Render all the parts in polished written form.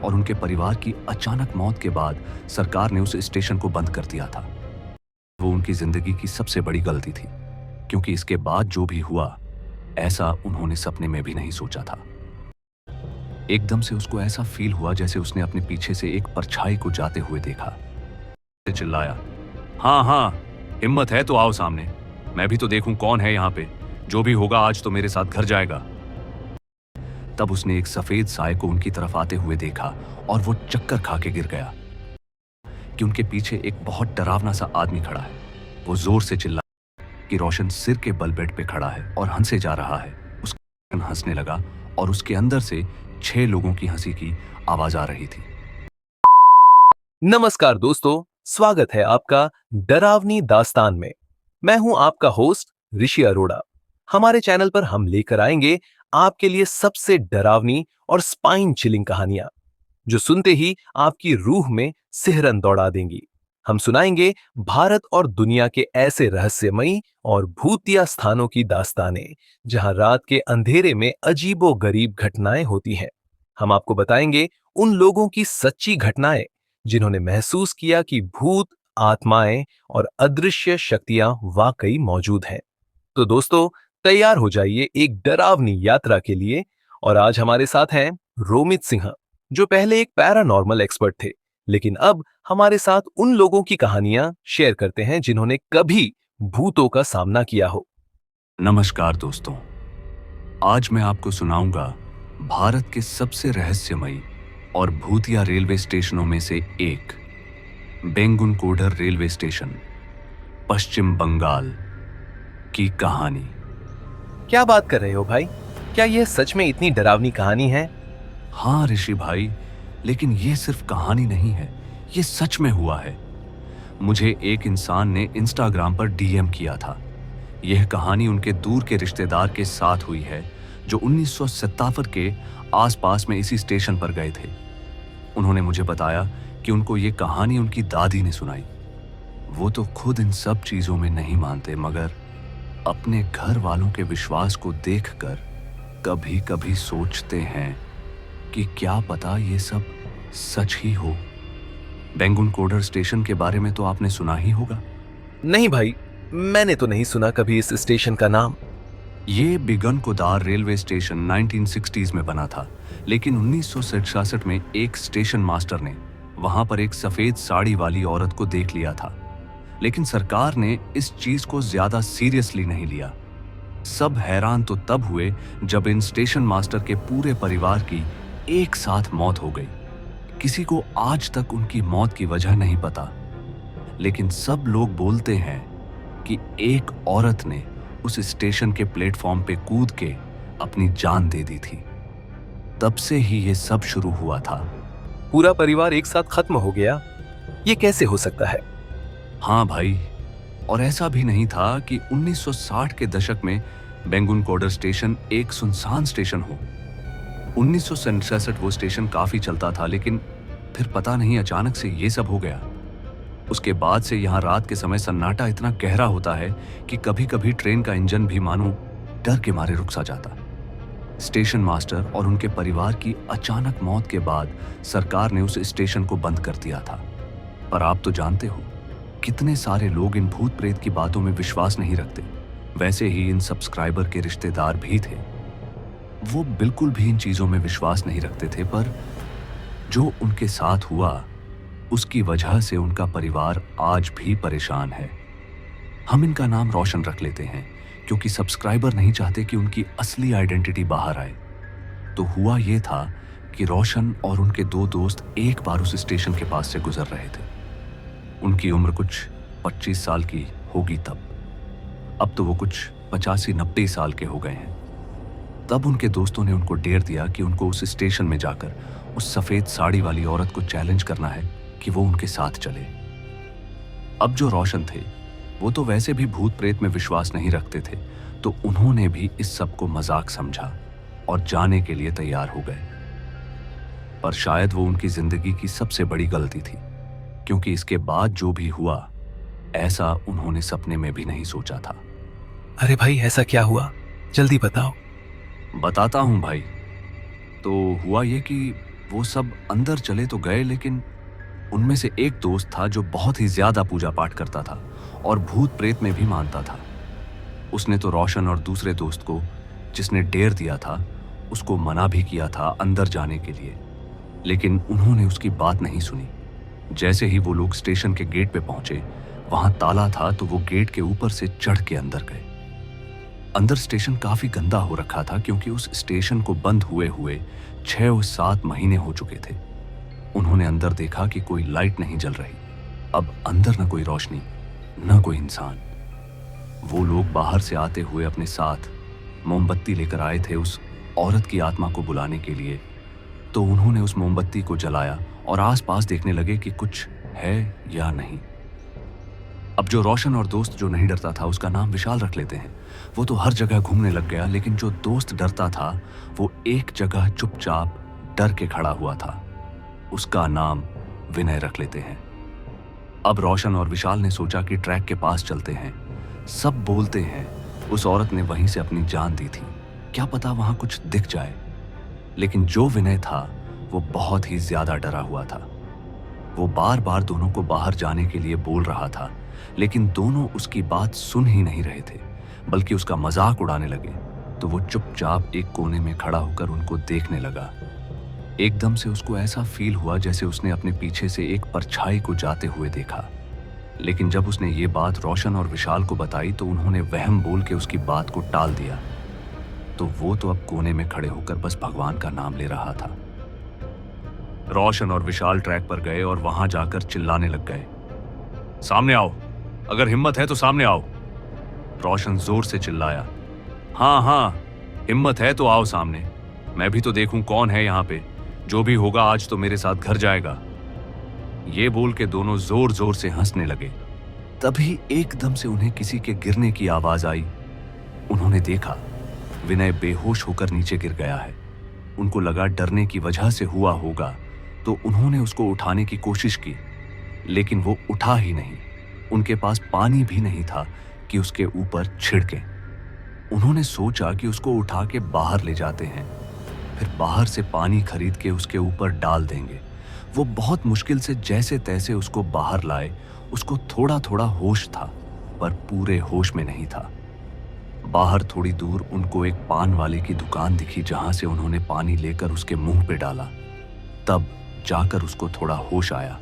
और उनके परिवार की अचानक मौत के बाद सरकार ने उस स्टेशन को बंद कर दिया था। वो उनकी जिंदगी की सबसे बड़ी गलती थी, क्योंकि इसके बाद जो भी हुआ, ऐसा उन्होंने सपने में भी नहीं सोचा था। एकदम से उसको ऐसा फील हुआ जैसे उसने अपने पीछे से एक परछाई को जाते हुए देखा। चिल्लाया, हाँ हाँ, हिम्मत है तो आओ सामने, मैं भी तो देखूं कौन है यहाँ पे। जो भी होगा आज तो मेरे साथ घर जाएगा। तब उसने एक सफेद साए को उनकी तरफ आते हुए देखा और वो चक्कर खा के गिर गया कि उनके पीछे एक बहुत डरावना सा आदमी खड़ा है। वो जोर से चिल्लाया कि रोशन सिर के बल बेड पे खड़ा है और हंसे जा रहा है। उसका हंसने लगा और उसके अंदर से 6 लोगों की हंसी की आवाज आ रही थी। नमस्कार दोस्तों, स्वागत है आपका डरावनी दास्तान में। मैं हूं आपका होस्ट ऋषि अरोड़ा। हमारे चैनल पर हम लेकर आएंगे आपके लिए सबसे डरावनी और स्पाइन चिलिंग कहानियां, जो सुनते ही आपकी रूह में सिहरन दौड़ा देंगी। हम सुनाएंगे भारत और दुनिया के ऐसे रहस्यमयी और भूतिया स्थानों की दास्तानें, जहां रात के अंधेरे में अजीबो-गरीब घटनाएं होती हैं। हम आपको बताएंगे उन लोगों की सच्ची घटनाएं जिन्होंने महसूस किया कि भूत, आत्माएं और अदृश्य शक्तियां वाकई मौजूद हैं। तो दोस्तों, तैयार हो जाइए एक डरावनी यात्रा के लिए। और आज हमारे साथ हैं रोमित सिंह, जो पहले एक पैरानॉर्मल एक्सपर्ट थे, लेकिन अब हमारे साथ उन लोगों की कहानियां शेयर करते हैं जिन्होंने कभी भूतों का सामना किया हो। नमस्कार दोस्तों, आज मैं आपको सुनाऊंगा भारत के सबसे रहस्यमयी और भूतिया रेलवे स्टेशनों में से एक, बेंगुनकोडर रेलवे स्टेशन, पश्चिम बंगाल की कहानी। क्या बात कर रहे हो भाई? क्या यह सच में इतनी डरावनी कहानी है? हाँ ऋषि भाई, लेकिन ये सिर्फ कहानी नहीं है, ये सच में हुआ है। मुझे एक इंसान ने इंस्टाग्राम पर डीएम किया था। यह कहानी उनके दूर के रिश्तेदार के साथ हुई है, जो 1957 के आसपास में इसी स्टेशन पर गए थे। उन्होंने मुझे बताया कि उनको ये कहानी उनकी दादी ने सुनाई। वो तो खुद इन सब चीजों में नहीं मानते, मगर अपने घर वालों के विश्वास को देखकर कभी कभी सोचते हैं कि क्या पता ये सब सच ही हो। बेंगुनकोडर स्टेशन के बारे में तो आपने सुना ही होगा। नहीं भाई, मैंने तो नहीं सुना कभी इस स्टेशन का नाम। ये बिगनकोदार रेलवे स्टेशन 1960s में बना था, लेकिन 1966 में एक स्टेशन मास्टर ने वहां पर एक सफेद साड़ी वाली औरत को देख लिया था। लेकिन सरकार ने इस चीज को ज्यादा सीरियसली नहीं लिया। सब हैरान तो तब हुए जब इन स्टेशन मास्टर के पूरे परिवार की एक साथ मौत हो गई। किसी को आज तक उनकी मौत की वजह नहीं पता, लेकिन सब लोग बोलते हैं कि एक औरत ने उस स्टेशन के प्लेटफॉर्म पे कूद के अपनी जान दे दी थी। तब से ही ये सब शुरू हुआ था। पूरा परिवार एक साथ खत्म हो गया? ये कैसे हो सकता है? हाँ भाई, और ऐसा भी नहीं था कि 1960 के दशक में बेंगुनकोडर स्टेशन एक सुनसान स्टेशन हो। 1967 वो स्टेशन काफी चलता था, लेकिन फिर पता नहीं अचानक से ये सब हो गया। उसके बाद से यहाँ रात के समय सन्नाटा इतना गहरा होता है कि कभी कभी ट्रेन का इंजन भी मानो डर के मारे रुक सा जाता। स्टेशन मास्टर और उनके परिवार की अचानक मौत के बाद सरकार ने उस स्टेशन को बंद कर दिया था। पर आप तो जानते हो, कितने सारे लोग इन भूत प्रेत की बातों में विश्वास नहीं रखते। वैसे ही इन सब्सक्राइबर के रिश्तेदार भी थे, वो बिल्कुल भी इन चीजों में विश्वास नहीं रखते थे। पर जो उनके साथ हुआ, उसकी वजह से उनका परिवार आज भी परेशान है। हम इनका नाम रोशन रख लेते हैं, क्योंकि सब्सक्राइबर नहीं चाहते कि उनकी असली आइडेंटिटी बाहर आए। तो हुआ ये था कि रोशन और उनके 2 दोस्त एक बार उस स्टेशन के पास से गुजर रहे थे। उनकी उम्र कुछ 25 साल की होगी तब। अब तो वो कुछ 85-90 साल के हो गए हैं। तब उनके दोस्तों ने उनको डेर दिया कि उनको उस स्टेशन में जाकर उस सफेद साड़ी वाली औरत को चैलेंज करना है कि वो उनके साथ चले। अब जो रोशन थे, वो तो वैसे भी भूत प्रेत में विश्वास नहीं रखते थे, तो उन्होंने भी इस सब को मजाक समझा और जाने के लिए तैयार हो गए। पर शायद वो उनकी जिंदगी की सबसे बड़ी गलती थी, क्योंकि इसके बाद जो भी हुआ, ऐसा उन्होंने सपने में भी नहीं सोचा था। अरे भाई, ऐसा क्या हुआ? जल्दी बताओ। बताता हूं भाई। तो हुआ ये कि वो सब अंदर चले तो गए, लेकिन उनमें से एक दोस्त था जो बहुत ही ज्यादा पूजा पाठ करता था और भूत प्रेत में भी मानता था। उसने तो रोशन और दूसरे दोस्त को, जिसने डेर दिया था, उसको मना भी किया था अंदर जाने के लिए, लेकिन उन्होंने उसकी बात नहीं सुनी। जैसे ही वो लोग स्टेशन के गेट पे पहुंचे, वहां ताला था, तो वो गेट के ऊपर से चढ़ के अंदर गए। अंदर स्टेशन काफी गंदा हो रखा था, क्योंकि उस स्टेशन को बंद हुए हुए 6 और 7 महीने हो चुके थे। उन्होंने अंदर देखा कि कोई लाइट नहीं जल रही। अब अंदर न कोई रोशनी, न कोई इंसान। वो लोग बाहर से आते हुए अपने साथ मोमबत्ती लेकर आए थे उस औरत की आत्मा को बुलाने के लिए। तो उन्होंने उस मोमबत्ती को जलाया और आसपास देखने लगे कि कुछ है या नहीं। अब जो रोशन और दोस्त जो नहीं डरता था, उसका नाम विशाल रख लेते हैं, वो तो हर जगह घूमने लग गया, लेकिन जो दोस्त डरता था वो एक जगह चुपचाप डर के खड़ा हुआ था। उसका नाम विनय रख लेते हैं। अब रोशन और विशाल ने सोचा कि ट्रैक के पास चलते हैं। सब बोलते हैं उस औरत ने वहीं से अपनी जान दी थी, क्या पता वहां कुछ दिख जाए। लेकिन जो विनय था वो बहुत ही ज्यादा डरा हुआ था। वो बार बार दोनों को बाहर जाने के लिए बोल रहा था, लेकिन दोनों उसकी बात सुन ही नहीं रहे थे, बल्कि उसका मजाक उड़ाने लगे। तो वो चुपचाप एक कोने में खड़ा होकर उनको देखने लगा। एकदम से उसको ऐसा फील हुआ जैसे उसने अपने पीछे से एक परछाई को जाते हुए देखा। लेकिन जब उसने ये बात रोशन और विशाल को बताई तो उन्होंने वहम बोल के उसकी बात को टाल दिया। तो वो तो अब कोने में खड़े होकर बस भगवान का नाम ले रहा था। रोशन और विशाल ट्रैक पर गए और वहां जाकर चिल्लाने लग गए, सामने आओ, अगर हिम्मत है तो सामने आओ। रोशन जोर से चिल्लाया, हाँ हाँ, हिम्मत है तो आओ सामने, मैं भी तो देखूं कौन है यहाँ पे। जो भी होगा आज तो मेरे साथ घर जाएगा। ये बोल के दोनों जोर जोर से हंसने लगे। तभी एकदम से उन्हें किसी के गिरने की आवाज आई। उन्होंने देखा विनय बेहोश होकर नीचे गिर गया है। उनको लगा डरने की वजह से हुआ होगा, तो उन्होंने उसको उठाने की कोशिश की, लेकिन वो उठा ही नहीं। उनके पास पानी भी नहीं था कि उसके ऊपर छिड़के। उन्होंने सोचा कि उसको उठा के बाहर ले जाते हैं, फिर बाहर से पानी खरीद के उसके ऊपर डाल देंगे। वो बहुत मुश्किल से जैसे तैसे उसको बाहर लाए। उसको थोड़ा थोड़ा होश था, पर पूरे होश में नहीं था। बाहर थोड़ी दूर उनको एक पान वाले की दुकान दिखी, जहां से उन्होंने पानी लेकर उसके मुंह पे डाला। तब जाकर उसको थोड़ा होश आया।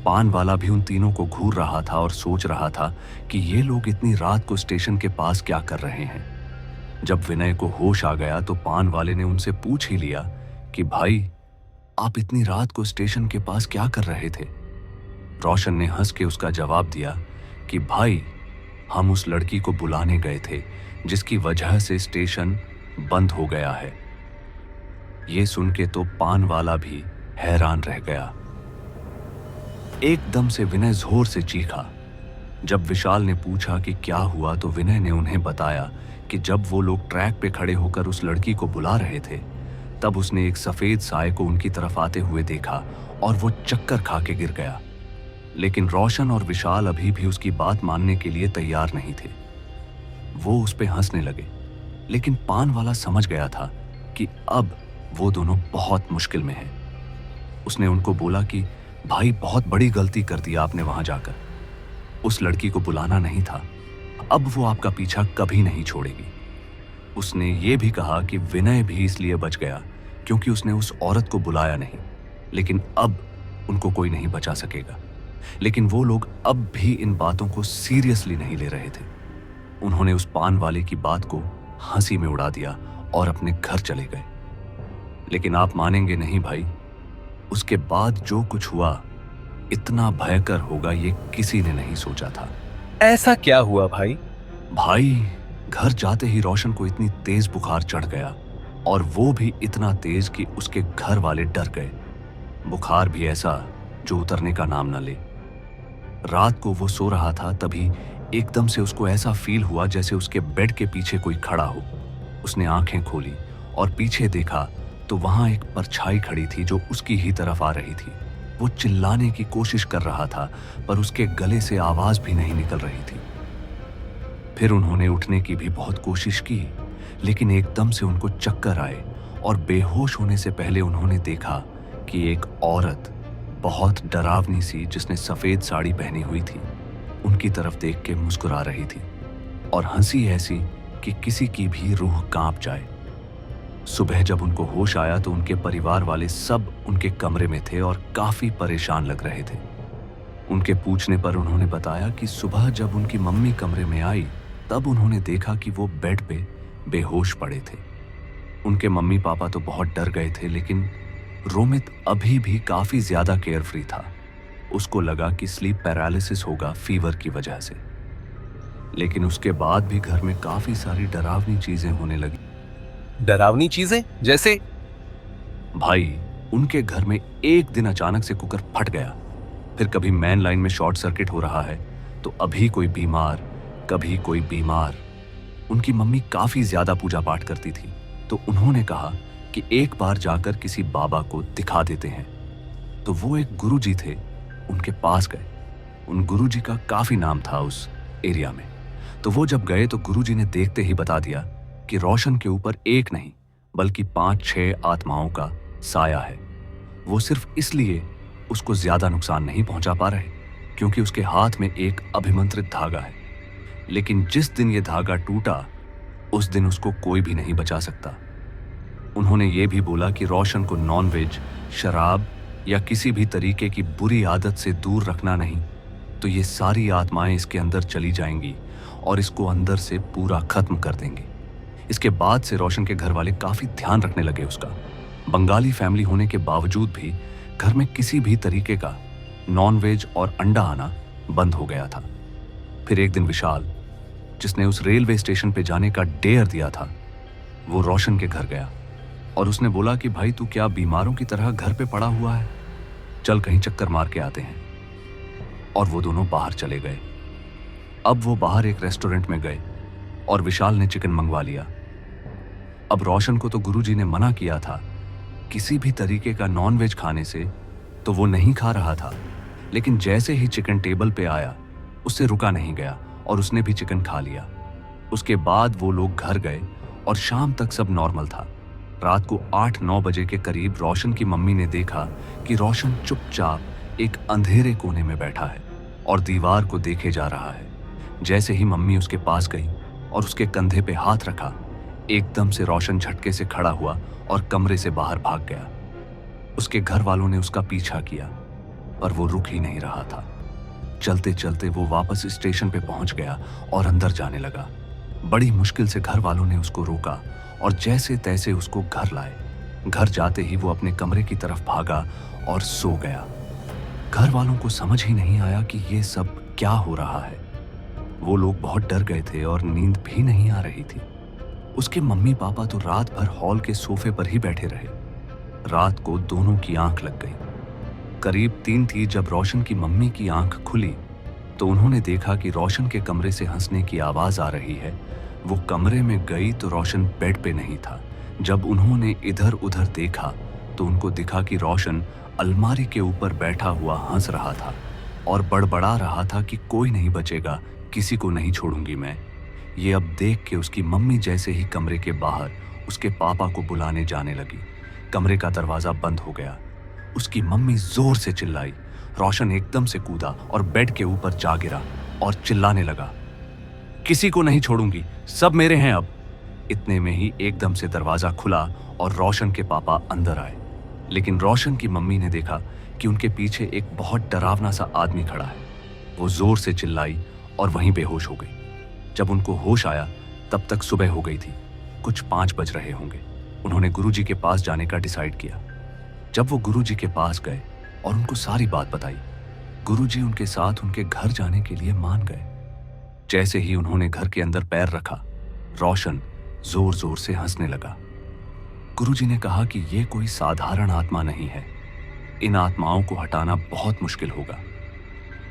पान वाला भी उन तीनों को घूर रहा था और सोच रहा था कि ये लोग इतनी रात को स्टेशन के पास क्या कर रहे हैं। जब विनय को होश आ गया तो पान वाले ने उनसे पूछ ही लिया कि भाई, आप इतनी रात को स्टेशन के पास क्या कर रहे थे। रोशन ने हंस के उसका जवाब दिया कि भाई, हम उस लड़की को बुलाने गए थे जिसकी वजह से स्टेशन बंद हो गया है। ये सुन के तो पान वाला भी हैरान रह गया। एकदम से विनय जोर से चीखा। जब विशाल ने पूछा कि क्या हुआ, तो विनय ने उन्हें बताया कि जब वो लोग ट्रैक पे खड़े होकर उस लड़की को बुला रहे थे, तब उसने एक सफेद साए को उनकी तरफ आते हुए देखा और वो चक्कर खा के गिर गया। लेकिन रोशन और विशाल अभी भी उसकी बात मानने के लिए तैयार नहीं थे। वो उस पे हंसने लगे, लेकिन पान वाला समझ गया था कि अब वो दोनों बहुत मुश्किल में हैं। उसने उनको बोला कि भाई, बहुत बड़ी गलती कर दी आपने वहां जाकर। उस लड़की को बुलाना नहीं था। अब वो आपका पीछा कभी नहीं छोड़ेगी। उसने ये भी कहा कि विनय भी इसलिए बच गया क्योंकि उसने उस औरत को बुलाया नहीं, लेकिन अब उनको कोई नहीं बचा सकेगा। लेकिन वो लोग अब भी इन बातों को सीरियसली नहीं ले रहे थे। उन्होंने उस पान वाले की बात को हंसी में उड़ा दिया और अपने घर चले गए। लेकिन आप मानेंगे नहीं भाई, उसके बाद जो कुछ हुआ, इतना भयंकर होगा ये किसी ने नहीं सोचा था। ऐसा क्या हुआ भाई? भाई, घर जाते ही रोशन को इतनी तेज बुखार चढ़ गया, और वो भी इतना तेज कि उसके घर वाले डर गए। बुखार भी ऐसा जो उतरने का नाम न ले। रात को वो सो रहा था, तभी एकदम से उसको ऐसा फील हुआ जैसे उसके बेड के पीछे कोई खड़ा हो। उसने आंखें खोली और पीछे देखा तो वहां एक परछाई खड़ी थी जो उसकी ही तरफ आ रही थी। वो चिल्लाने की कोशिश कर रहा था, पर उसके गले से आवाज भी नहीं निकल रही थी। फिर उन्होंने उठने की भी बहुत कोशिश की, लेकिन एकदम से उनको चक्कर आए और बेहोश होने से पहले उन्होंने देखा कि एक औरत बहुत डरावनी सी जिसने सफेद साड़ी पहनी हुई थी उनकी तरफ देख के मुस्कुरा रही थी और हंसी ऐसी कि किसी की भी रूह कांप जाए। सुबह जब उनको होश आया तो उनके परिवार वाले सब उनके कमरे में थे और काफी परेशान लग रहे थे। उनके पूछने पर उन्होंने बताया कि सुबह जब उनकी मम्मी कमरे में आई तब उन्होंने देखा कि वो बेड पे बेहोश पड़े थे। उनके मम्मी पापा तो बहुत डर गए थे, लेकिन रोमित अभी भी काफी ज्यादा केयरफ्री था। उसको लगा कि स्लीप पैरालिसिस होगा फीवर की वजह से। लेकिन उसके बाद भी घर में काफी सारी डरावनी चीजें होने लगी। डरावनी चीजें जैसे? भाई, उनके घर में एक दिन अचानक से कुकर फट गया। फिर कभी मेन लाइन में शॉर्ट सर्किट हो रहा है तो अभी कोई बीमार, कभी कोई बीमार। उनकी मम्मी काफी ज्यादा पूजा पाठ करती थी तो उन्होंने कहा कि एक बार जाकर किसी बाबा को दिखा देते हैं। तो वो एक गुरुजी थे, उनके पास गए। उन गुरुजी का काफी नाम था उस एरिया में। तो वो जब गए तो गुरुजी ने देखते ही बता दिया कि रोशन के ऊपर एक नहीं बल्कि 5-6 आत्माओं का साया है। वो सिर्फ इसलिए उसको ज्यादा नुकसान नहीं पहुंचा पा रहे क्योंकि उसके हाथ में एक अभिमंत्रित धागा है। लेकिन जिस दिन ये धागा टूटा उस दिन उसको कोई भी नहीं बचा सकता। उन्होंने ये भी बोला कि रोशन को नॉनवेज, शराब या किसी भी तरीके की बुरी आदत से दूर रखना नहीं तो ये सारी आत्माएं इसके अंदर चली जाएंगी और इसको अंदर से पूरा खत्म कर देंगी। इसके बाद से रोशन के घर वाले काफी ध्यान रखने लगे उसका। बंगाली फैमिली होने के बावजूद भी घर में किसी भी तरीके का नॉनवेज और अंडा आना बंद हो गया था। फिर एक दिन विशाल, जिसने उस रेलवे स्टेशन पे जाने का डेयर दिया था, वो रोशन के घर गया और उसने बोला कि भाई तू क्या बीमारों की तरह घर पे पड़ा हुआ है, चल कहीं चक्कर मार के आते हैं। और वो दोनों बाहर चले गए। अब वो बाहर एक रेस्टोरेंट में गए और विशाल ने चिकन मंगवा लिया। अब रोशन को तो गुरुजी ने मना किया था किसी भी तरीके का नॉनवेज खाने से, तो वो नहीं खा रहा था। लेकिन जैसे ही चिकन टेबल पे आया उससे रुका नहीं गया और उसने भी चिकन खा लिया। उसके बाद वो लोग घर गए और शाम तक सब नॉर्मल था। रात को 8-9 बजे के करीब रोशन की मम्मी ने देखा कि रोशन चुपचाप एक अंधेरे कोने में बैठा है और दीवार को देखे जा रहा है। जैसे ही मम्मी उसके पास गई और उसके कंधे पे हाथ रखा, एकदम से रोशन झटके से खड़ा हुआ और कमरे से बाहर भाग गया। उसके घर वालों ने उसका पीछा किया पर वो रुक ही नहीं रहा था। चलते चलते वो वापस स्टेशन पे पहुंच गया और अंदर जाने लगा। बड़ी मुश्किल से घर वालों ने उसको रोका और जैसे तैसे उसको घर लाए। घर जाते ही वो अपने कमरे की तरफ भागा और सो गया। घर वालों को समझ ही नहीं आया कि ये सब क्या हो रहा है। वो लोग बहुत डर गए थे और नींद भी नहीं आ रही थी। उसके मम्मी पापा तो रात भर हॉल के सोफे पर ही बैठे रहे। रात को दोनों की आंख लग गई। करीब 3 थी जब रोशन की मम्मी की आंख खुली तो उन्होंने देखा कि रोशन के कमरे से हंसने की आवाज आ रही है। वो कमरे में गई तो रोशन बेड पे नहीं था। जब उन्होंने इधर उधर देखा तो उनको दिखा कि रोशन अलमारी के ऊपर बैठा हुआ हंस रहा था और बड़बड़ा रहा था कि कोई नहीं बचेगा, किसी को नहीं छोड़ूंगी मैं। ये अब देख के उसकी मम्मी जैसे ही कमरे के बाहर उसके पापा को बुलाने जाने लगी, कमरे का दरवाजा बंद हो गया। उसकी मम्मी जोर से चिल्लाई। रोशन एकदम से कूदा और बेड के ऊपर जा गिरा और चिल्लाने लगा, किसी को नहीं छोड़ूंगी, सब मेरे हैं अब। इतने में ही एकदम से दरवाजा खुला और रोशन के पापा अंदर आए। लेकिन रोशन की मम्मी ने देखा कि उनके पीछे एक बहुत डरावना सा आदमी खड़ा है। वो जोर से चिल्लाई और वहीं बेहोश हो गई। जब उनको होश आया तब तक सुबह हो गई थी, कुछ 5 बज रहे होंगे। उन्होंने गुरुजी के पास जाने का डिसाइड किया। जब वो गुरुजी के पास गए और उनको सारी बात बताई, गुरुजी उनके साथ उनके घर जाने के लिए मान गए। जैसे ही उन्होंने घर के अंदर पैर रखा, रोशन जोर जोर से हंसने लगा। गुरुजी ने कहा कि ये कोई साधारण आत्मा नहीं है, इन आत्माओं को हटाना बहुत मुश्किल होगा।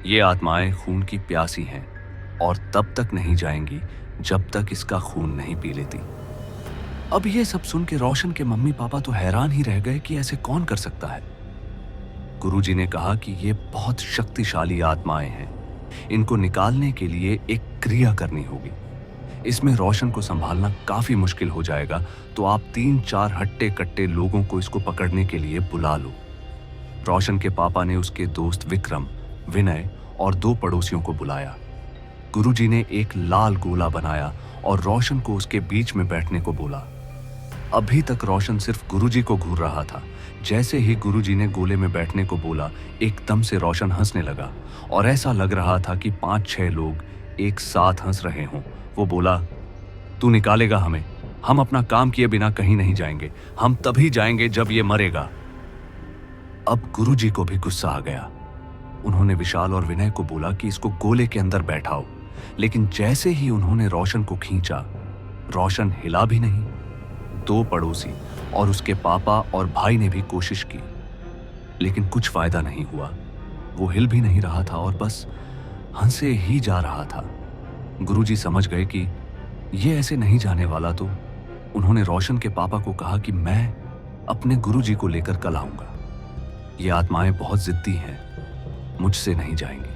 ये आत्माएं खून की प्यासी हैं और तब तक नहीं जाएंगी जब तक इसका खून नहीं पी लेती। अब ये सब सुन के रोशन के मम्मी पापा तो हैरान ही रह गए कि ऐसे कौन कर सकता है। गुरुजी ने कहा कि ये बहुत शक्तिशाली आत्माएं हैं, इनको निकालने के लिए एक क्रिया करनी होगी। इसमें रोशन को संभालना काफी मुश्किल हो जाएगा, तो आप 3-4 हट्टे कट्टे लोगों को इसको पकड़ने के लिए बुला लो। रोशन के पापा ने उसके दोस्त विक्रम, विनय और 2 पड़ोसियों को बुलाया। गुरुजी ने एक लाल गोला बनाया और रोशन को उसके बीच में बैठने को बोला। अभी तक रोशन सिर्फ गुरुजी को घूर रहा था। जैसे ही गुरुजी ने गोले में बैठने को बोला, एकदम से रोशन हंसने लगा और ऐसा लग रहा था कि 5-6 लोग एक साथ हंस रहे हों। वो बोला, तू निकालेगा हमें, हम अपना काम किए बिना कहीं नहीं जाएंगे, हम तभी जाएंगे जब ये मरेगा। अब गुरुजी को भी गुस्सा आ गया। उन्होंने विशाल और विनय को बोला कि इसको गोले के अंदर बैठाओ, लेकिन जैसे ही उन्होंने रोशन को खींचा, रोशन हिला भी नहीं। 2 पड़ोसी और उसके पापा और भाई ने भी कोशिश की, लेकिन कुछ फायदा नहीं हुआ। वो हिल भी नहीं रहा था और बस हंसे ही जा रहा था। गुरुजी समझ गए कि ये ऐसे नहीं जाने वाला, तो उन्होंने रोशन के पापा को कहा कि मैं अपने गुरुजी को लेकर कल आऊंगा। ये आत्माएं बहुत जिद्दी हैं, मुझसे नहीं जाएंगी।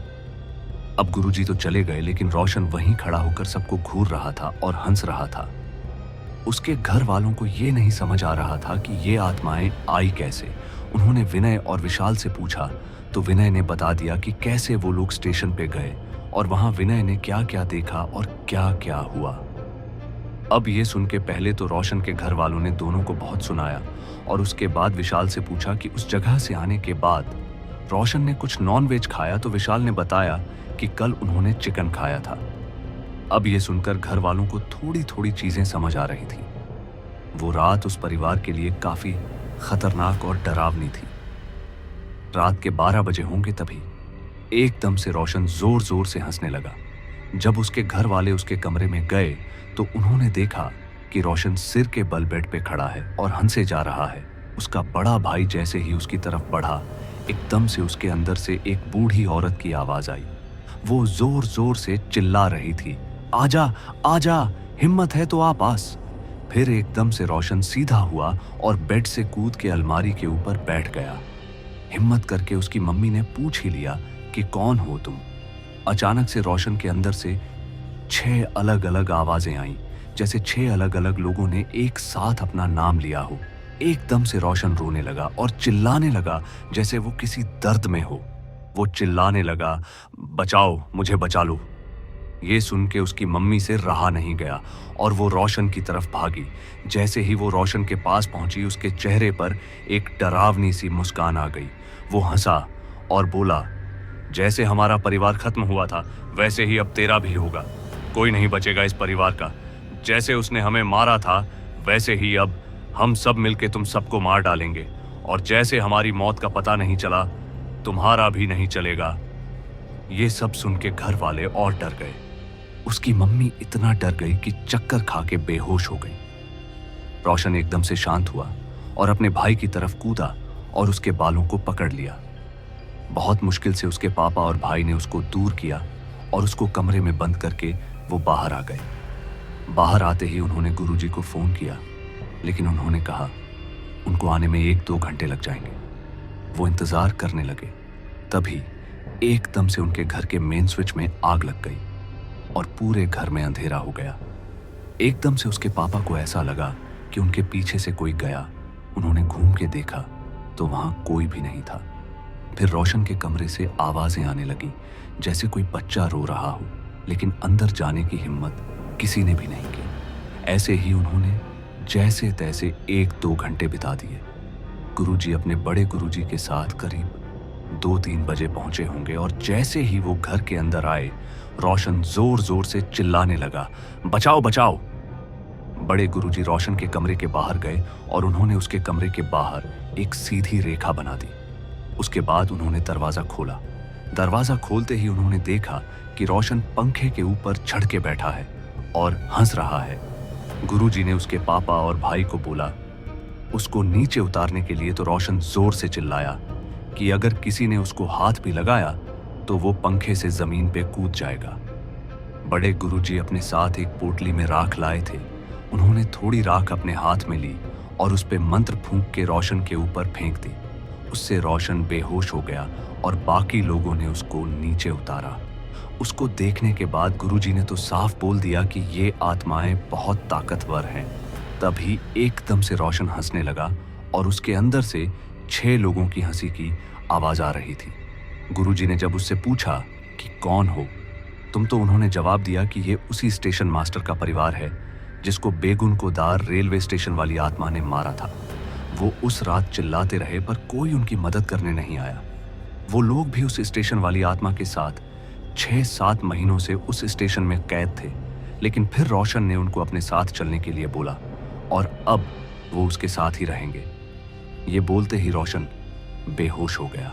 अब गुरुजी तो चले गए, लेकिन रोशन वहीं खड़ा होकर सबको घूर रहा था और हंस रहा था। उसके घर वालों को ये नहीं समझ आ रहा था कि ये आत्माएं आई कैसे। उन्होंने विनय और विशाल से पूछा तो विनय ने बता दिया कि कैसे वो लोग स्टेशन पे गए और वहां विनय ने क्या क्या देखा और क्या क्या हुआ। अब ये सुन के पहले तो रोशन के घर वालों ने दोनों को बहुत सुनाया और उसके बाद विशाल से पूछा कि उस जगह से आने के बाद रोशन ने कुछ नॉनवेज खाया, तो विशाल ने बताया कि कल उन्होंने चिकन खाया था। अब ये सुनकर घर वालों को थोड़ी थोड़ी चीजें समझ आ रही थी। वो रात उस परिवार के लिए काफी खतरनाक और डरावनी थी। रात के 12 बजे होंगे तभी एकदम से रोशन जोर जोर से हंसने लगा। जब उसके घर वाले उसके कमरे में गए तो उन्होंने देखा कि रोशन सिर के बल बेड पे खड़ा है और हंसे जा रहा है। उसका बड़ा भाई जैसे ही उसकी तरफ बढ़ा, एकदम से उसके अंदर से एक बूढ़ी औरत की आवाज आई। वो जोर जोर से चिल्ला रही थी, आजा आजा, हिम्मत है तो आ पास। फिर एकदम से रोशन सीधा हुआ और बेड से कूद के अलमारी के ऊपर बैठ गया। हिम्मत करके उसकी मम्मी ने पूछ ही लिया कि कौन हो तुम। अचानक से रोशन के अंदर से 6 अलग अलग आवाजें आईं, जैसे 6 अलग अलग लोगों ने एक साथ अपना नाम लिया हो। एकदम से रोशन रोने लगा और चिल्लाने लगा जैसे वो किसी दर्द में हो। वो चिल्लाने लगा, बचाओ, मुझे बचा लो। ये सुन के उसकी मम्मी से रहा नहीं गया और वो रोशन की तरफ भागी। जैसे ही वो रोशन के पास पहुंची, उसके चेहरे पर एक डरावनी सी मुस्कान आ गई। वो हंसा और बोला, जैसे हमारा परिवार खत्म हुआ था वैसे ही अब तेरा भी होगा। कोई नहीं बचेगा इस परिवार का। जैसे उसने हमें मारा था वैसे ही अब हम सब मिलके तुम सबको मार डालेंगे, और जैसे हमारी मौत का पता नहीं चला, तुम्हारा भी नहीं चलेगा। ये सब सुन के घर वाले और डर गए। उसकी मम्मी इतना डर गई कि चक्कर खा के बेहोश हो गई। रोशन एकदम से शांत हुआ और अपने भाई की तरफ कूदा और उसके बालों को पकड़ लिया। बहुत मुश्किल से उसके पापा और भाई ने उसको दूर किया और उसको कमरे में बंद करके वो बाहर आ गए। बाहर आते ही उन्होंने गुरुजी को फोन किया, लेकिन उन्होंने कहा उनको आने में 1-2 घंटे लग जाएंगे। वो इंतजार करने लगे। तभी एकदम से उनके घर के मेन स्विच में आग लग गई और पूरे घर में अंधेरा हो गया। एकदम से उसके पापा को ऐसा लगा कि उनके पीछे से कोई गया। उन्होंने घूम के देखा तो वहां कोई भी नहीं था। फिर रोशन के कमरे से आवाजें आने लगी जैसे कोई बच्चा रो रहा हो, लेकिन अंदर जाने की हिम्मत किसी ने भी नहीं की। ऐसे ही उन्होंने जैसे तैसे 1-2 घंटे बिता दिए। गुरुजी अपने बड़े गुरुजी के साथ करीब 2-3 बजे पहुंचे होंगे और जैसे ही वो घर के अंदर आए, रोशन जोर जोर से चिल्लाने लगा, बचाओ बचाओ। बड़े गुरुजी रोशन के कमरे के बाहर गए और उन्होंने उसके कमरे के बाहर एक सीधी रेखा बना दी। उसके बाद उन्होंने दरवाजा खोला। दरवाजा खोलते ही उन्होंने देखा कि रोशन पंखे के ऊपर चढ़ के बैठा है और हंस रहा है। गुरुजी ने उसके पापा और भाई को बोला उसको नीचे उतारने के लिए, तो रोशन जोर से चिल्लाया कि अगर किसी ने उसको हाथ भी लगाया तो वो पंखे से जमीन पे कूद जाएगा। बड़े गुरुजी अपने साथ एक पोटली में राख लाए थे। उन्होंने थोड़ी राख अपने हाथ में ली और उस पे मंत्र फूंक के रोशन के ऊपर फेंक दी। उससे रोशन बेहोश हो गया और बाकी लोगों ने उसको नीचे उतारा। उसको देखने के बाद गुरुजी ने तो साफ बोल दिया कि ये आत्माएं बहुत ताकतवर हैं। तभी एकदम से रोशन हंसने लगा और उसके अंदर से 6 लोगों की हंसी की आवाज आ रही थी। गुरुजी ने जब उससे पूछा कि कौन हो तुम, तो उन्होंने जवाब दिया कि ये उसी स्टेशन मास्टर का परिवार है जिसको बेगुन को दार रेलवे स्टेशन वाली आत्मा ने मारा था। वो उस रात चिल्लाते रहे पर कोई उनकी मदद करने नहीं आया। वो लोग भी उस स्टेशन वाली आत्मा के साथ 6-7 महीनों से उस स्टेशन में कैद थे, लेकिन फिर रोशन ने उनको अपने साथ चलने के लिए बोला और अब वो उसके साथ ही रहेंगे। ये बोलते ही रोशन बेहोश हो गया।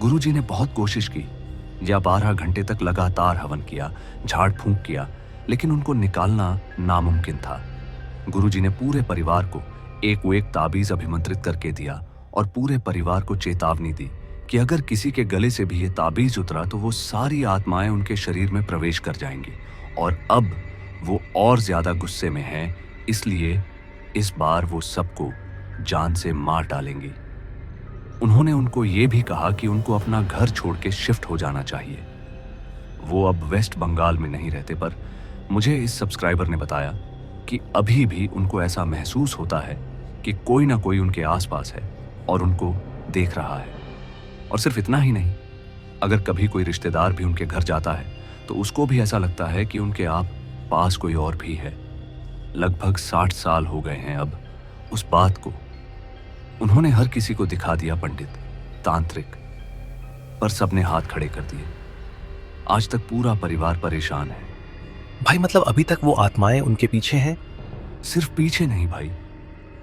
गुरुजी ने बहुत कोशिश की या 12 घंटे तक लगातार हवन किया, झाड़ फूंक किया, लेकिन उनको निकालना नामुमकिन था। गुरुजी ने पूरे परिवार को एक ताबीज अभिमंत्रित करके दिया और पूरे परिवार को चेतावनी दी कि अगर किसी के गले से भी ये ताबीज उतरा तो वो सारी आत्माएं उनके शरीर में प्रवेश कर जाएंगी और अब वो और ज्यादा गुस्से में हैं, इसलिए इस बार वो सबको जान से मार डालेंगी। उन्होंने उनको ये भी कहा कि उनको अपना घर छोड़ के शिफ्ट हो जाना चाहिए। वो अब वेस्ट बंगाल में नहीं रहते, पर मुझे इस सब्सक्राइबर ने बताया कि अभी भी उनको ऐसा महसूस होता है कि कोई ना कोई उनके आसपास है और उनको देख रहा है। और सिर्फ इतना ही नहीं, अगर कभी कोई रिश्तेदार भी उनके घर जाता है तो उसको भी ऐसा लगता है कि उनके आप पास कोई और भी है। लगभग 60 साल हो गए हैं अब उस बात को। उन्होंने हर किसी को दिखा दिया, पंडित, तांत्रिक, पर सबने हाथ खड़े कर दिए। आज तक पूरा परिवार परेशान है। भाई मतलब अभी तक वो आत्माएं उनके पीछे हैं? सिर्फ पीछे नहीं भाई,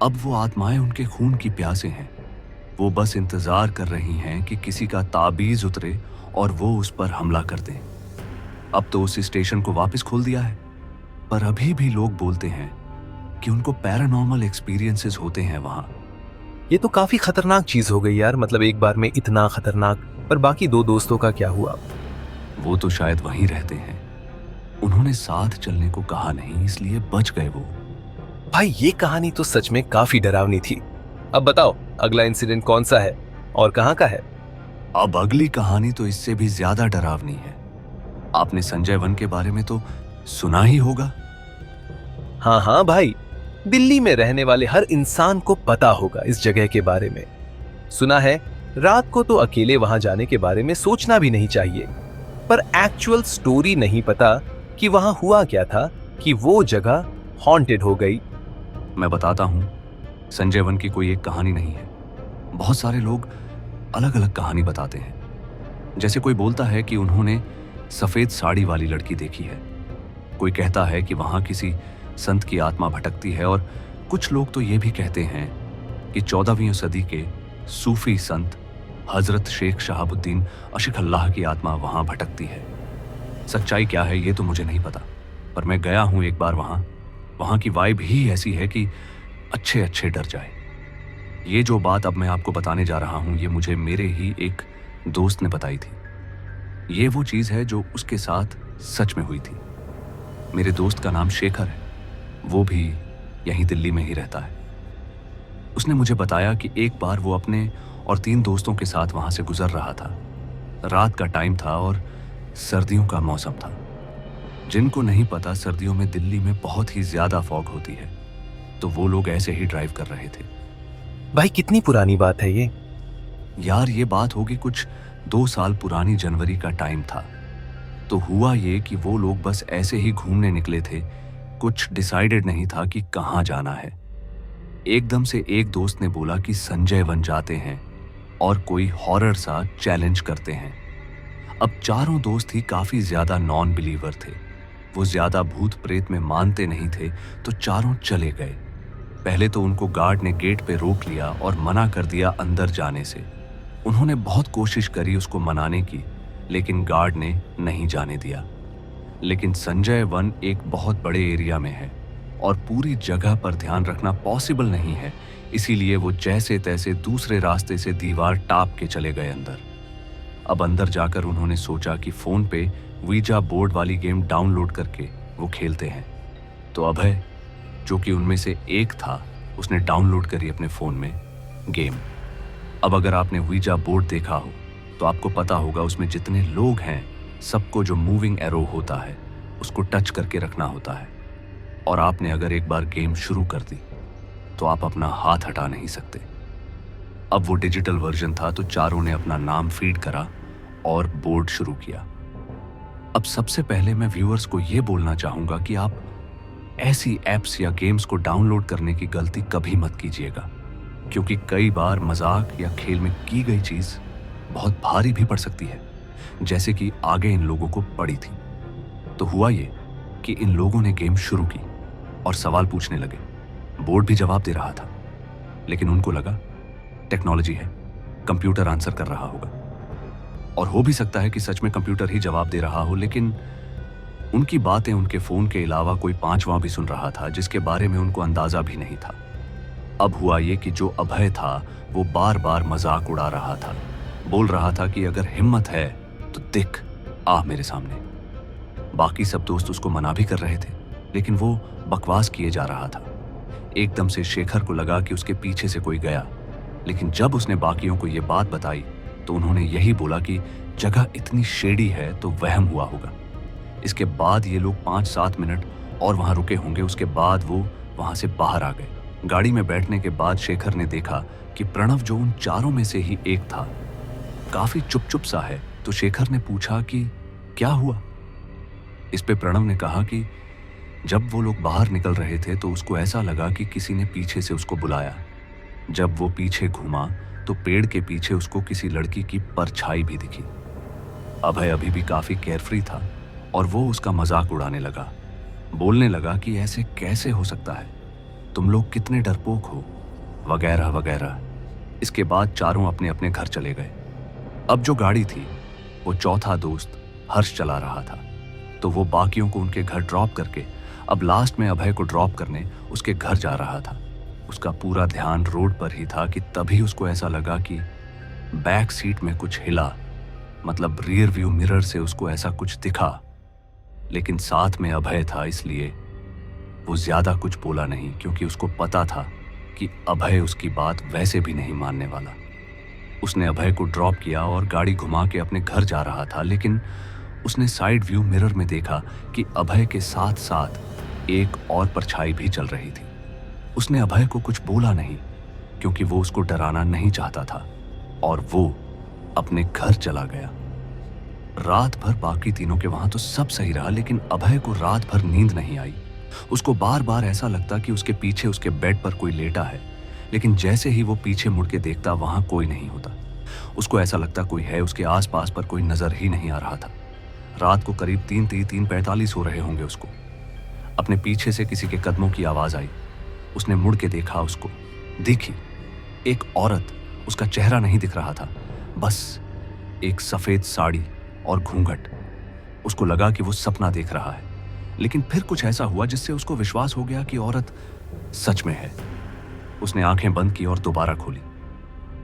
अब वो आत्माएं उनके खून की प्यासे हैं। वो बस इंतजार कर रही हैं कि किसी का ताबीज उतरे और वो उस पर हमला कर दें। अब तो उस स्टेशन को वापस खोल दिया है, पर अभी भी लोग बोलते हैं कि उनको पैरानॉर्मल एक्सपीरियंसेस होते हैं वहां। ये तो काफी खतरनाक चीज हो गई यार, मतलब एक बार में इतना खतरनाक। पर बाकी 2 दोस्तों का क्या हुआ? वो तो शायद वहीं रहते हैं। उन्होंने साथ चलने को कहा नहीं, इसलिए बच गए वो। भाई ये कहानी तो सच में काफी डरावनी थी। अब बताओ अगला इंसिडेंट कौन सा है और कहाँ का है? अब अगली कहानी तो इससे भी ज्यादा डरावनी है। आपने संजय वन के बारे में तो सुना ही होगा। हाँ हाँ भाई, दिल्ली में रहने वाले हर इंसान को पता होगा इस जगह के बारे में। सुना है रात को तो अकेले वहां जाने के बारे में सोचना भी नहीं चाहिए, पर एक्चुअल स्टोरी नहीं पता कि वहां हुआ क्या था कि वो जगह हॉन्टेड हो गई। मैं बताता हूं, संजय वन की कोई एक कहानी नहीं है। बहुत सारे लोग अलग अलग कहानी बताते हैं। जैसे कोई बोलता है कि उन्होंने सफेद साड़ी वाली लड़की देखी है, कोई कहता है कि वहां किसी संत की आत्मा भटकती है, और कुछ लोग तो ये भी कहते हैं कि 14वीं सदी के सूफी संत हजरत शेख शहाबुद्दीन अशिखल्लाह की आत्मा वहां भटकती है। सच्चाई क्या है ये तो मुझे नहीं पता, पर मैं गया हूं एक बार वहां की वाइब ही ऐसी है कि अच्छे अच्छे डर जाए। ये जो बात अब मैं आपको बताने जा रहा हूं, ये मुझे मेरे ही एक दोस्त ने बताई थी। ये वो चीज है जो उसके साथ सच में हुई थी। मेरे दोस्त का नाम शेखर है, वो भी यहीं दिल्ली में ही रहता है। उसने मुझे बताया कि एक बार वो अपने और 3 दोस्तों के साथ वहां से गुजर रहा था। रात का टाइम था और सर्दियों का मौसम था। जिनको नहीं पता, सर्दियों में दिल्ली में बहुत ही ज्यादा फॉग होती है, तो वो लोग ऐसे ही ड्राइव कर रहे थे। भाई कितनी पुरानी बात है ये? यार ये बात होगी कुछ 2 साल पुरानी। जनवरी का टाइम था। तो हुआ ये कि वो लोग बस ऐसे ही घूमने निकले थे, कुछ डिसाइडेड नहीं था कि कहाँ जाना है। एकदम से एक दोस्त ने बोला कि संजय वन जाते हैं और कोई हॉरर सा चैलेंज करते हैं। अब चारों दोस्त ही काफी ज्यादा नॉन बिलीवर थे। वो ज्यादा भूत प्रेत में मानते नहीं थे, तो चारों चले गए। पहले तो उनको गार्ड ने गेट पे रोक लिया और मना कर दिया अंदर जाने से। उन्होंने बहुत कोशिश करी उसको मनाने की, लेकिन गार्ड ने नहीं जाने दिया। लेकिन संजय वन एक बहुत बड़े एरिया में है और पूरी जगह पर ध्यान रखना पॉसिबल नहीं है, इसीलिए वो जैसे तैसे दूसरे रास्ते से दीवार टाप के चले गए अंदर। अब अंदर जाकर उन्होंने सोचा कि फोन पे वीजा बोर्ड वाली गेम डाउनलोड करके वो खेलते हैं। तो अभय, जो कि उनमें से एक था, उसने डाउनलोड करी अपने फोन में गेम। अब अगर आपने वीजा बोर्ड देखा हो तो आपको पता होगा उसमें जितने लोग हैं सबको जो मूविंग एरो होता है उसको टच करके रखना होता है, और आपने अगर एक बार गेम शुरू कर दी तो आप अपना हाथ हटा नहीं सकते। अब वो डिजिटल वर्जन था तो चारों ने अपना नाम फीड करा और बोर्ड शुरू किया। अब सबसे पहले मैं व्यूअर्स को ये बोलना चाहूंगा कि आप ऐसी एप्स या गेम्स को डाउनलोड करने की गलती कभी मत कीजिएगा, क्योंकि कई बार मजाक या खेल में की गई चीज बहुत भारी भी पड़ सकती है, जैसे कि आगे इन लोगों को पड़ी थी। तो हुआ ये कि इन लोगों ने गेम शुरू की और सवाल पूछने लगे। बोर्ड भी जवाब दे रहा था, लेकिन उनको लगा टेक्नोलॉजी है, कंप्यूटर आंसर कर रहा होगा। और हो भी सकता है कि सच में कंप्यूटर ही जवाब दे रहा हो, लेकिन उनकी बातें उनके फोन के अलावा कोई पांचवां भी सुन रहा था, जिसके बारे में उनको अंदाजा भी नहीं था। अब हुआ ये कि जो अभय था वो बार बार मजाक उड़ा रहा था, बोल रहा था कि अगर हिम्मत है तो दिख, आ मेरे सामने। बाकी सब दोस्त उसको मना भी कर रहे थे, लेकिन वो बकवास किए जा रहा था। एकदम से शेखर को लगा कि उसके पीछे से कोई गया, लेकिन जब उसने बाकियों को ये बात बताई तो उन्होंने यही बोला कि जगह इतनी शेडी है तो वहम हुआ होगा। इसके बाद ये लोग 5-7 मिनट और वहां रुके होंगे। उसके बाद वो वहां से बाहर आ गए। गाड़ी में बैठने के बाद शेखर ने देखा कि प्रणव, जो उन चारों में से ही एक था, काफी चुप सा है। तो शेखर ने पूछा कि क्या हुआ। इस पे प्रणव ने कहा कि जब वो लोग बाहर निकल रहे थे तो उसको ऐसा लगा कि किसी ने पीछे से उसको बुलाया। जब वो पीछे घूमा तो पेड़ के पीछे उसको किसी लड़की की परछाई भी दिखी। अभय अभी भी काफी केयरफ्री था और वो उसका मजाक उड़ाने लगा, बोलने लगा कि ऐसे कैसे हो सकता है, तुम लोग कितने डरपोक हो, वगैरह वगैरह। इसके बाद चारों अपने अपने घर चले गए। अब जो गाड़ी थी वो चौथा दोस्त हर्ष चला रहा था, तो वो बाकियों को उनके घर ड्रॉप करके अब लास्ट में अभय को ड्रॉप करने उसके घर जा रहा था। उसका पूरा ध्यान रोड पर ही था कि तभी उसको ऐसा लगा कि बैक सीट में कुछ हिला, मतलब रियर व्यू मिरर से उसको ऐसा कुछ दिखा। लेकिन साथ में अभय था, इसलिए वो ज्यादा कुछ बोला नहीं, क्योंकि उसको पता था कि अभय उसकी बात वैसे भी नहीं मानने वाला। उसने अभय को ड्रॉप किया और गाड़ी घुमा के अपने घर जा रहा था, लेकिन उसने साइड व्यू मिरर में देखा कि अभय के साथ साथ एक और परछाई भी चल रही थी। उसने अभय को कुछ बोला नहीं, क्योंकि वो उसको डराना नहीं चाहता था, और वो अपने घर चला गया। रात भर बाकी तीनों के वहां तो सब सही रहा, लेकिन अभय को रात भर नींद नहीं आई। उसको बार बार ऐसा लगता कि उसके पीछे उसके बेड पर कोई लेटा है, लेकिन जैसे ही वो पीछे मुड़ के देखता वहां कोई नहीं होता। उसको ऐसा लगता कोई है, उसके आसपास पर कोई नजर ही नहीं आ रहा था। रात को करीब 3:45 हो रहे होंगे। उसको अपने पीछे से किसी के कदमों की आवाज आई। उसने मुड़ के देखा, उसको दिखी एक औरत। उसका चेहरा नहीं दिख रहा था, बस एक सफेद साड़ी और घूंघट। उसको लगा कि वो सपना देख रहा है, लेकिन फिर कुछ ऐसा हुआ जिससे उसको विश्वास हो गया कि औरत सच में है। उसने आंखें बंद की और दोबारा खोली।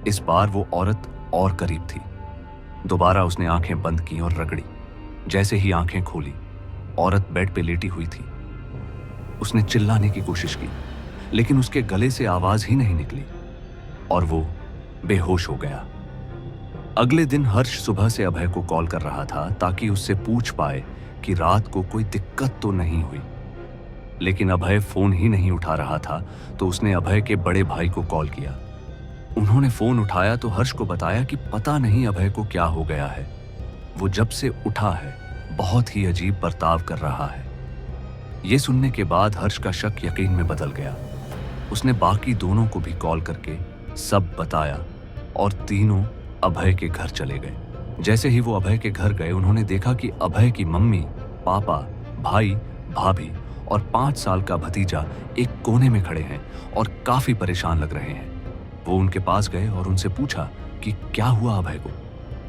इस बार वो औरत और करीब थी। दोबारा उसने आंखें बंद की और रगड़ी। जैसे ही आंखें खोली, औरत बेड पे लेटी हुई थी। उसने चिल्लाने की कोशिश की, लेकिन उसके गले से आवाज ही नहीं निकली और वो बेहोश हो गया। अगले दिन हर्ष सुबह से अभय को कॉल कर रहा था ताकि उससे पूछ पाए कि रात को कोई दिक्कत तो नहीं हुई, लेकिन अभय फोन ही नहीं उठा रहा था। तो उसने अभय के बड़े भाई को कॉल किया। उन्होंने फोन उठाया तो हर्ष को बताया कि पता नहीं अभय को क्या हो गया है। वो जब से उठा है बहुत ही अजीब बर्ताव कर रहा है। ये सुनने के बाद हर्ष का शक यकीन में बदल गया। उसने बाकी दोनों को भी कॉल करके सब बताया और तीनों अभय के घर चले गए। जैसे ही वो अभय के घर गए, उन्होंने देखा कि अभय की मम्मी, पापा, भाई, भाभी और 5 साल का भतीजा एक कोने में खड़े हैं और काफी परेशान लग रहे हैं। वो उनके पास गए और उनसे पूछा कि क्या हुआ अभय को।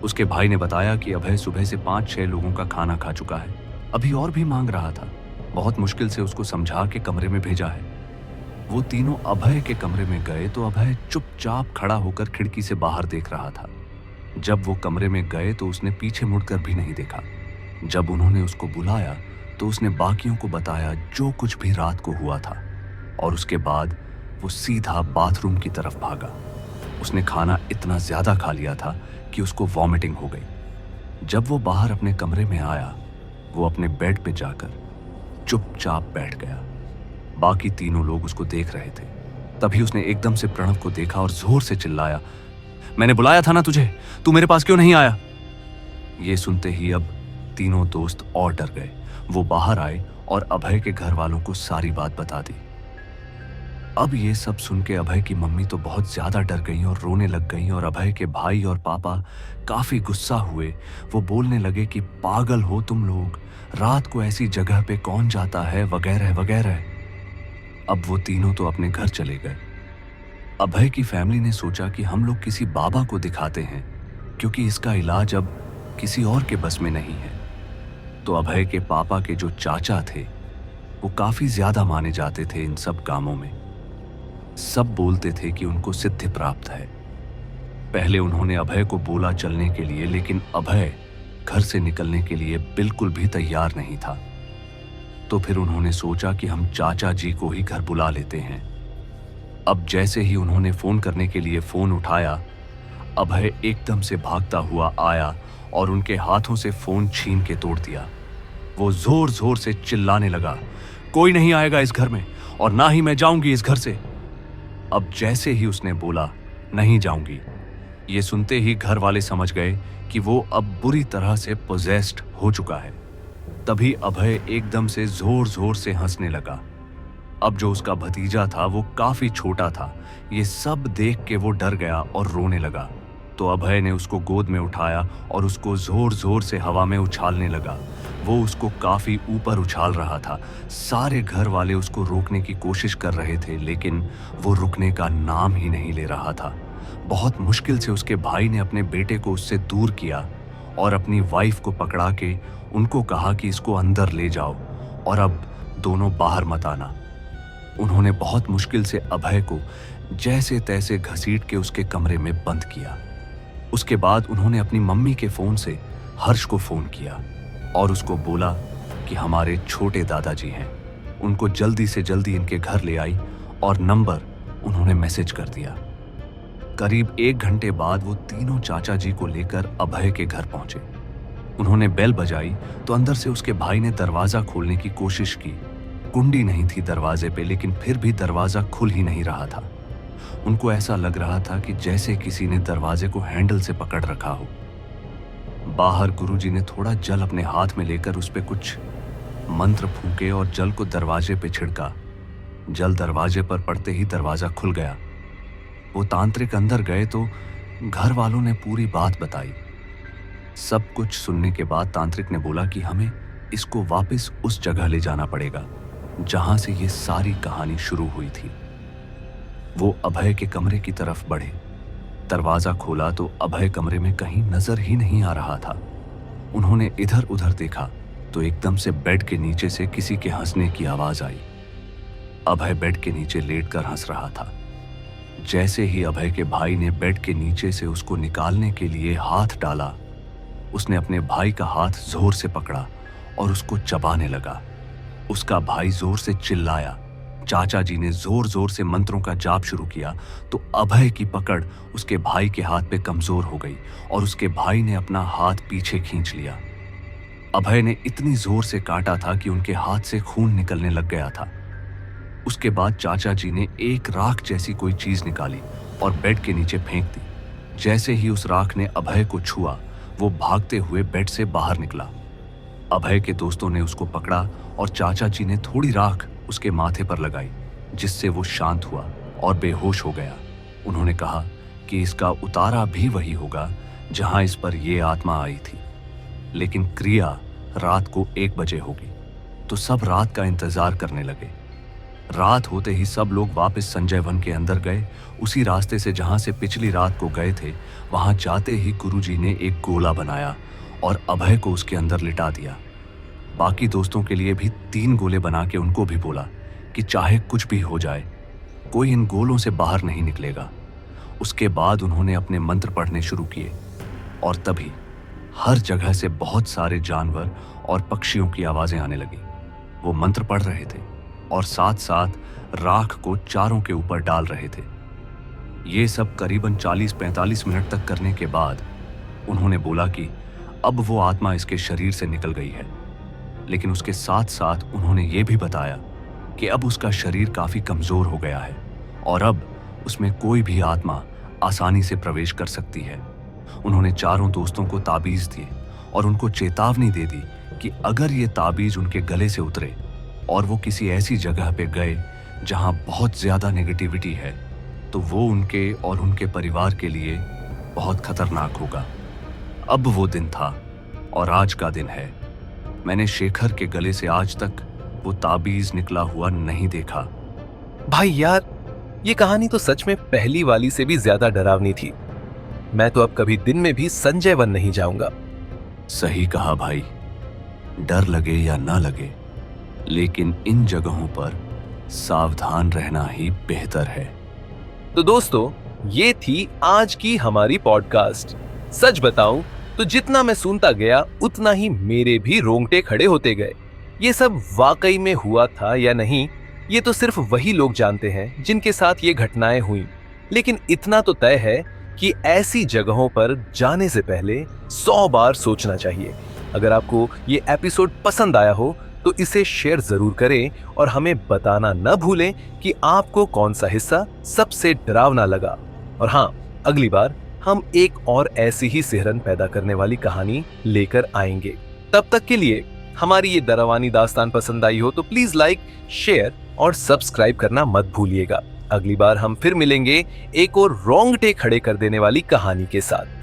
उसके भाई ने बताया कि अभय सुबह से 5-6 लोगों का खाना खा चुका है, अभी और भी मांग रहा था। बहुत मुश्किल से उसको समझा के कमरे में भेजा है। वो तीनों अभय के कमरे में गए तो अभय चुपचाप खड़ा होकर खिड़की से बाहर देख रहा था। जब वो कमरे में गए तो उसने पीछे मुड़कर भी नहीं देखा। जब उन्होंने उसको बुलाया तो उसने बाकियों को बताया जो कुछ भी रात को हुआ था, और उसके बाद वो सीधा बाथरूम की तरफ भागा। उसने खाना इतना ज्यादा खा लिया था कि उसको वॉमिटिंग हो गई। जब वो बाहर अपने कमरे में आया, वो अपने बेड पे जाकर चुपचाप बैठ गया। बाकी तीनों लोग उसको देख रहे थे। तभी उसने एकदम से प्रणव को देखा और जोर से चिल्लाया मैंने बुलाया था ना तुझे, तू मेरे पास क्यों नहीं आया? ये सुनते ही अब तीनों दोस्त और डर गए। वो बाहर आए और अभय के घर वालों को सारी बात बता दी। अब ये सब सुन के अभय की मम्मी तो बहुत ज्यादा डर गई और रोने लग गई, और अभय के भाई और पापा काफी गुस्सा हुए। वो बोलने लगे कि पागल हो तुम लोग, रात को ऐसी जगह पे कौन जाता है, वगैरह वगैरह। अब वो तीनों तो अपने घर चले गए। अभय की फैमिली ने सोचा कि हम लोग किसी बाबा को दिखाते हैं, क्योंकि इसका इलाज अब किसी और के बस में नहीं है। तो अभय के पापा के जो चाचा थे वो काफी ज्यादा माने जाते थे इन सब कामों में। सब बोलते थे कि उनको सिद्धि प्राप्त है। पहले उन्होंने अभय को बोला चलने के लिए, लेकिन अभय घर से निकलने के लिए बिल्कुल भी तैयार नहीं था। तो फिर उन्होंने सोचा कि हम चाचा जी को ही घर बुला लेते हैं। अब जैसे ही उन्होंने फोन करने के लिए फोन उठाया, अभय एकदम से भागता हुआ आया और उनके हाथों से फोन छीन के तोड़ दिया। वो जोर जोर से चिल्लाने लगा, कोई नहीं आएगा इस घर में और ना ही मैं जाऊंगी इस घर से। अब जैसे ही उसने बोला नहीं जाऊंगी, ये सुनते ही घर वाले समझ गए कि वो अब बुरी तरह से पोजेस्ड हो चुका है। तभी अभय एकदम से जोर जोर से हंसने लगा। अब जो उसका भतीजा था वो काफी छोटा था। ये सब देख के वो डर गया और रोने लगा। तो अभय ने उसको गोद में उठाया और उसको जोर जोर से हवा में उछालने लगा। वो उसको काफी ऊपर उछाल रहा था। सारे घर वाले उसको रोकने की कोशिश कर रहे थे, लेकिन वो रुकने का नाम ही नहीं ले रहा था। बहुत मुश्किल से उसके भाई ने अपने बेटे को उससे दूर किया और अपनी वाइफ को पकड़ा के उनको कहा कि इसको अंदर ले जाओ और अब दोनों बाहर मत आना। उन्होंने बहुत मुश्किल से अभय को जैसे तैसे घसीट के उसके कमरे में बंद किया। उसके बाद उन्होंने अपनी मम्मी के फोन से हर्ष को फोन किया और उसको बोला कि हमारे छोटे दादाजी हैं, उनको जल्दी से जल्दी इनके घर ले आई, और नंबर उन्होंने मैसेज कर दिया। करीब 1 घंटे बाद वो तीनों चाचा जी को लेकर अभय के घर पहुंचे। उन्होंने बेल बजाई तो अंदर से उसके भाई ने दरवाजा खोलने की कोशिश की। कुंडी नहीं थी दरवाजे पे, लेकिन फिर भी दरवाजा खुल ही नहीं रहा था। उनको ऐसा लग रहा था कि जैसे किसी ने दरवाजे को हैंडल से पकड़ रखा हो। बाहर गुरुजी ने थोड़ा जल अपने हाथ में लेकर उस पे कुछ मंत्र फूंके और जल को दरवाजे पे छिड़का। जल दरवाजे पर पड़ते ही दरवाजा खुल गया। वो तांत्रिक अंदर गए तो घर वालों ने पूरी बात बताई। सब कुछ सुनने के बाद तांत्रिक ने बोला कि हमें इसको वापस उस जगह ले जाना पड़ेगा जहां से ये सारी कहानी शुरू हुई थी। वो अभय के कमरे की तरफ बढ़े। दरवाजा खोला तो अभय कमरे में कहीं नजर ही नहीं आ रहा था। उन्होंने इधर उधर देखा तो एकदम से बेड के नीचे से किसी के हंसने की आवाज आई। अभय बेड के नीचे लेटकर हंस रहा था। जैसे ही अभय के भाई ने बेड के नीचे से उसको निकालने के लिए हाथ डाला, उसने अपने भाई का हाथ जोर से पकड़ा और उसको चबाने लगा। उसका भाई जोर से चिल्लाया। चाचा जी ने जोर जोर से मंत्रों का जाप शुरू किया तो अभय की पकड़ उसके भाई के हाथ पे कमजोर हो गई और उसके भाई ने अपना हाथ पीछे खींच लिया। अभय ने इतनी जोर से काटा था कि उनके हाथ से खून निकलने लग गया था। उसके बाद चाचा जी ने एक राख जैसी कोई चीज निकाली और बेड के नीचे फेंक दी। जैसे ही उस राख ने अभय को छुआ, वो भागते हुए बेड से बाहर निकला। अभय के दोस्तों ने उसको पकड़ा और चाचा जी ने थोड़ी राख उसके माथे पर लगाई, जिससे वो शांत हुआ और बेहोश हो गया। उन्होंने कहा कि इसका उतारा भी वही होगा जहां इस पर ये आत्मा आई थी, लेकिन क्रिया रात को 1 बजे होगी। तो सब रात का इंतजार करने लगे। रात होते ही सब लोग वापस संजय वन के अंदर गए। उसी रास्ते से जहां से पिछली रात को गए थे, वहां जाते ही गुरुजी ने एक गोला बनाया और अभय को उसके अंदर लिटा दिया। बाकी दोस्तों के लिए भी 3 गोले बना के उनको भी बोला कि चाहे कुछ भी हो जाए, कोई इन गोलों से बाहर नहीं निकलेगा। उसके बाद उन्होंने अपने मंत्र पढ़ने शुरू किए और तभी हर जगह से बहुत सारे जानवर और पक्षियों की आवाजें आने लगी। वो मंत्र पढ़ रहे थे और साथ साथ राख को चारों के ऊपर डाल रहे थे। ये सब करीबन 40-45 मिनट तक करने के बाद उन्होंने बोला कि अब वो आत्मा इसके शरीर से निकल गई है, लेकिन उसके साथ साथ उन्होंने ये भी बताया कि अब उसका शरीर काफी कमजोर हो गया है और अब उसमें कोई भी आत्मा आसानी से प्रवेश कर सकती है। उन्होंने चारों दोस्तों को ताबीज दिए और उनको चेतावनी दे दी कि अगर ये ताबीज उनके गले से उतरे और वो किसी ऐसी जगह पे गए जहां बहुत ज्यादा नेगेटिविटी है, तो वो उनके और उनके परिवार के लिए बहुत खतरनाक होगा। अब वो दिन था और आज का दिन है। मैंने शेखर के गले से आज तक वो ताबीज निकला हुआ नहीं देखा। भाई यार, ये कहानी तो सच में पहली वाली से भी ज्यादा डरावनी थी। मैं तो अब कभी दिन में भी संजय वन नहीं जाऊंगा। सही कहा भाई, डर लगे या ना लगे, लेकिन इन जगहों पर सावधान रहना ही बेहतर है। तो दोस्तों, ये थी आज की हमारी पॉडकास्ट। सच बताऊं तो जितना मैं सुनता गया उतना ही मेरे भी रोंगटे खड़े होते गए। ये सब वाकई में हुआ था या नहीं, ये तो सिर्फ वही लोग जानते हैं जिनके साथ ये घटनाएं हुई। लेकिन इतना तो तय है कि ऐसी जगहों पर जाने से पहले 100 बार सोचना चाहिए। अगर आपको ये एपिसोड पसंद आया हो तो इसे शेयर जरूर करें और हमें बताना न भूलें कि आपको कौन सा हिस्सा सबसे डरावना लगा। और हाँ, अगली बार हम एक और ऐसी ही सिहरन पैदा करने वाली कहानी लेकर आएंगे। तब तक के लिए हमारी ये डरावनी दास्तान पसंद आई हो तो प्लीज लाइक, शेयर और सब्सक्राइब करना मत भूलिएगा। अगली बार हम फिर मिलेंगे एक और रोंगटे खड़े कर देने वाली कहानी के साथ।